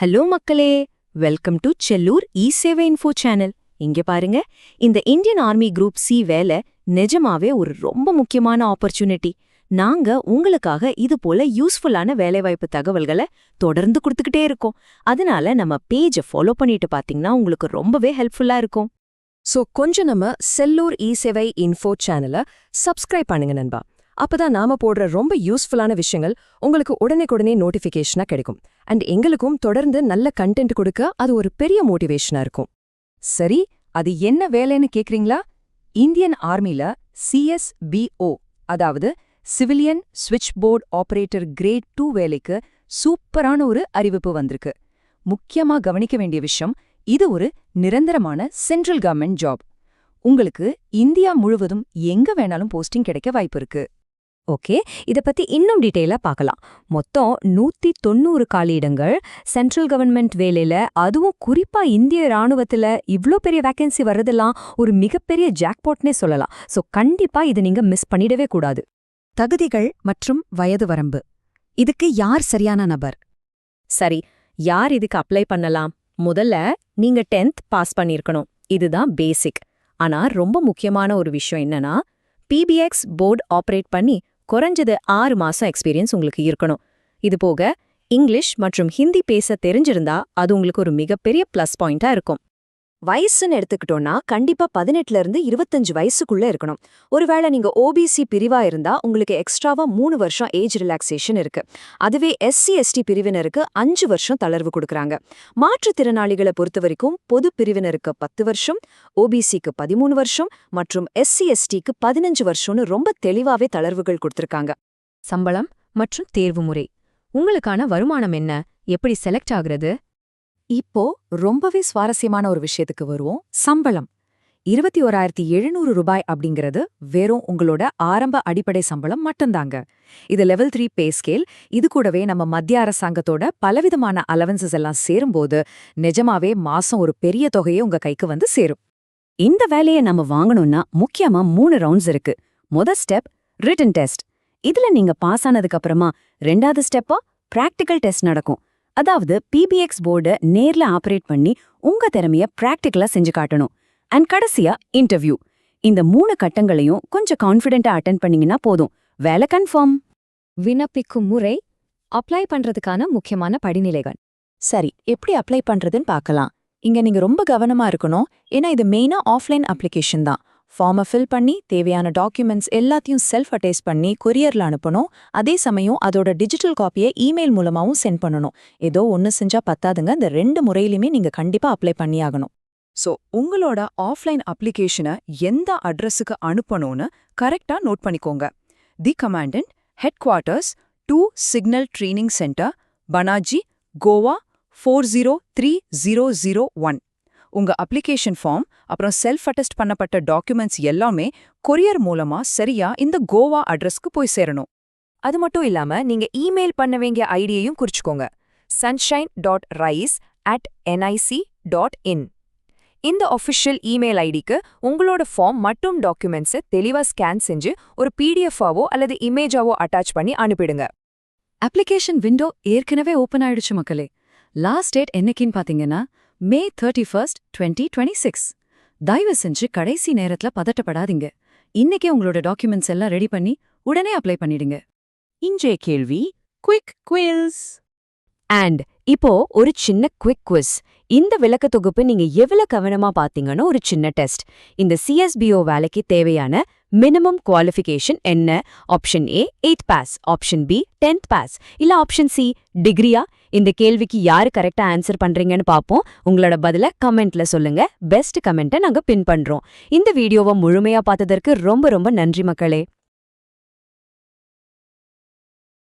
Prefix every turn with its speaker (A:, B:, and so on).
A: Hello மக்களே, welcome to Sellur E Sevai info channel. இங்க பாருங்க, இந்த இந்தியன் ஆர்மி குரூப் சி வேலை நிஜமாவே ஒரு ரொம்ப முக்கியமான ஆப்பர்ச்சுனிட்டி. நாங்க உங்களுக்காக இது போல யூஸ்ஃபுல்லான வேலைவாய்ப்பு தகவல்களை தொடர்ந்து கொடுத்துக்கிட்டே இருக்கோம். அதனால நம்ம பேஜை ஃபாலோ பண்ணிட்டு பாத்தீங்கன்னா உங்களுக்கு ரொம்பவே ஹெல்ப்ஃபுல்லா இருக்கும்.
B: கொஞ்சம் நம்ம செல்லூர் இ-சேவை இன்ஃபோ சேனலை சப்ஸ்கிரைப் பண்ணுங்க நண்பா. அப்பதான் நாம போடுற ரொம்ப யூஸ்ஃபுல்லான விஷயங்கள் உங்களுக்கு உடனே நோட்டிஃபிகேஷனா கிடைக்கும். அண்ட் எங்களுக்கும் தொடர்ந்து நல்ல கண்டென்ட் கொடுக்க அது ஒரு பெரிய மோட்டிவேஷனா இருக்கும். சரி, அது என்ன வேலைன்னு கேக்குறீங்களா? இந்தியன் ஆர்மில CSBO, அதாவது சிவிலியன் ஸ்விட்ச் போர்ட் ஆபரேட்டர் கிரேட் 2 வேலைக்கு சூப்பரான ஒரு அறிவிப்பு வந்திருக்கு. முக்கியமா கவனிக்க வேண்டிய விஷயம், இது ஒரு நிரந்தரமான சென்ட்ரல் கவர்மெண்ட் ஜாப். உங்களுக்கு இந்தியா முழுவதும் எங்க வேணாலும் போஸ்டிங் கிடைக்க வாய்ப்பு இருக்கு.
A: ஓகே, இத பத்தி இன்னும் டீட்டெயிலா பார்க்கலாம். மொத்தம் 190 காலியிடங்கள் சென்ட்ரல் கவர்மெண்ட் வேலையில, அதுவும் குறிப்பா இந்திய ராணுவத்துல இவ்ளோ பெரிய வேகன்சி வர்றதெல்லாம் ஒரு மிகப்பெரிய ஜாக்பாட்னே சொல்லலாம். கண்டிப்பா இதை நீங்க மிஸ் பண்ணிடவே கூடாது.
B: தகுதிகள் மற்றும் வயது வரம்பு, இதுக்கு யார் சரியான நபர்?
A: சரி, யார் இதுக்கு அப்ளை பண்ணலாம்? முதல்ல நீங்க 10th பாஸ் பண்ணிருக்கணும். இதுதான் பேசிக். ஆனா ரொம்ப முக்கியமான ஒரு விஷயம் என்னன்னா, PBX போர்டு ஆபரேட் பண்ணி குறைஞ்சது 6 மாசம் எக்ஸ்பீரியன்ஸ் உங்களுக்கு இருக்கணும். இது போக இங்கிலீஷ் மற்றும் ஹிந்தி பேச தெரிஞ்சிருந்தா அது உங்களுக்கு ஒரு மிகப்பெரிய ப்ளஸ் பாயிண்டா இருக்கும். வயசுன்னு எடுத்துக்கிட்டோம்னா கண்டிப்பா 18ல இருந்து 25 வயசுக்குள்ள இருக்கணும். ஒருவேளை நீங்க OBC பிரிவா இருந்தா உங்களுக்கு எக்ஸ்ட்ராவா 3 வருஷம் ஏஜ் ரிலாக்ஸேஷன் இருக்கு. அதுவே SC/ST பிரிவினருக்கு 5 வருஷம் தளர்வு கொடுக்கறாங்க. மாற்றுத்திறனாளிகளை பொறுத்த வரைக்கும் பொது பிரிவினருக்கு 10 வருஷம், OBCக்கு 13 வருஷம் மற்றும் SC/STக்கு 15 வருஷம்னு ரொம்ப தெளிவாவே தளர்வுகள் கொடுத்திருக்காங்க.
B: சம்பளம் மற்றும் தேர்வு முறை, உங்களுக்கான வருமானம் என்ன, எப்படி செலக்ட் ஆகுறது?
A: இப்போ ரொம்பவே சுவாரஸ்யமான ஒரு விஷயத்துக்கு வருவோம். சம்பளம் 21,700 ரூபாய் அப்படிங்கிறது வெறும் உங்களோட ஆரம்ப அடிப்படை சம்பளம் மட்டும்தாங்க. இது லெவல் 3 பே ஸ்கேல். இது கூடவே நம்ம மத்திய அரசாங்கத்தோட பலவிதமான அலவன்சஸ் எல்லாம் சேரும்போது நிஜமாவே மாசம் ஒரு பெரிய தொகையே உங்க கைக்கு வந்து சேரும். இந்த வேலையை நம்ம வாங்கணும்னா முக்கியமா 3 ரவுண்ட்ஸ் இருக்கு. முதல் ஸ்டெப் ரிட்டன் டெஸ்ட். இதுல நீங்க பாஸ் ஆனதுக்கு அப்புறமா 2வது ஸ்டெப்பா பிராக்டிக்கல் டெஸ்ட் நடக்கும். அதாவது PBX போர்டை நேர்ல ஆபரேட் பண்ணி உங்க திறமைய பிராக்டிகலா செஞ்சு காட்டணும். அண்ட் கடைசியா இன்டர்வியூ. இந்த 3 கட்டங்களையும் கொஞ்சம் கான்ஃபிடென்ட்டா அட்டெண்ட் பண்ணீங்கன்னா போதும், வேலை கன்ஃபார்ம்.
B: விண்ணப்பிக்கும் முறை, அப்ளை பண்றதுக்கான முக்கியமான படிநிலைகள்.
A: சரி, எப்படி அப்ளை பண்றதுன்னு பார்க்கலாம். இங்க நீங்க ரொம்ப கவனமா இருக்கணும். ஏன்னா இது மெயினா ஆஃப்லைன் அப்ளிகேஷன் தான். ஃபார்மை ஃபில் பண்ணி தேவையான டாக்குமெண்ட்ஸ் எல்லாத்தையும் செல்ஃப் அட்டேஸ்ட் பண்ணி கொரியர்ல அனுப்பணும். அதே சமயம் அதோட டிஜிட்டல் காப்பியை இமெயில் மூலமாவும் சென்ட் பண்ணணும். ஏதோ ஒன்று செஞ்சா பத்தாதுங்க, இந்த 2 முறையிலுமே நீங்க கண்டிப்பா அப்ளை பண்ணியாகணும்.
B: உங்களோட ஆஃப்லைன் அப்ளிகேஷனை எந்த அட்ரஸுக்கு அனுப்பணும்னு கரெக்டா நோட் பண்ணிக்கோங்க. The commandant, headquarters, 2 signal training centre, Panaji, Goa 40301. உங்க அப்ளிகேஷன் ஃபார்ம் அப்புறம் செல்ஃப் அட்டெஸ்ட் பண்ணப்பட்ட டாக்குமெண்ட்ஸ் எல்லாமே கொரியர் மூலமா சரியா இந்த கோவா அட்ரஸ்க்கு போய் சேரணும். அது மட்டும் இல்லாம நீங்க இமெயில் பண்ண வேண்டிய ஐடியையும் குறிச்சுக்கோங்க. sunshine.rise@nic.in. இந்த ஒஃபிஷியல் இமெயில் ஐடிக்கு உங்களோட ஃபார்ம் மற்றும் டாக்குமெண்ட்ஸை தெளிவா ஸ்கேன் செஞ்சு ஒரு PDF-ஆவோ அல்லது இமேஜாவோ அட்டாச் பண்ணி அனுப்பிடுங்க.
A: அப்ளிகேஷன் விண்டோ ஏற்கனவே ஓபன் ஆயிடுச்சு மக்களே. லாஸ்ட் டேட் என்னைக்குன்னு பாத்தீங்கன்னா May 31st, 2026. தயவு செஞ்சு கடைசி நேரத்துல பதட்டப்படாதீங்க. இன்னைக்கே உங்களோட டாக்குமெண்ட்ஸ் எல்லாம் ரெடி பண்ணி உடனே அப்ளை பண்ணிடுங்க. இன்றைய கேள்வி குவிக் குவிஸ். அண்ட் இப்போ ஒரு சின்ன குவிக் குவிஸ். இந்த விளக்க தொகுப்பு நீங்க எவ்வளவு கவனமா பாத்தீங்கன்னு ஒரு சின்ன டெஸ்ட். இந்த CSBO வேலைக்கு தேவையான மினிமம் குவாலிஃபிகேஷன் என்ன? ஆப்ஷன் A 8th pass, option B 10th pass, இல்ல ஆப்ஷன் C டிகிரியா? இந்த கேள்விக்கு யாரு கரெக்டா ஆன்சர் பண்றீங்கன்னு பாப்போம். உங்களோட பதில கமெண்ட்ல சொல்லுங்க. பெஸ்ட் கமெண்ட்டை நாங்க பின் பண்றோம். இந்த வீடியோவை முழுமையா பார்த்ததற்கு ரொம்ப ரொம்ப நன்றி மக்களே.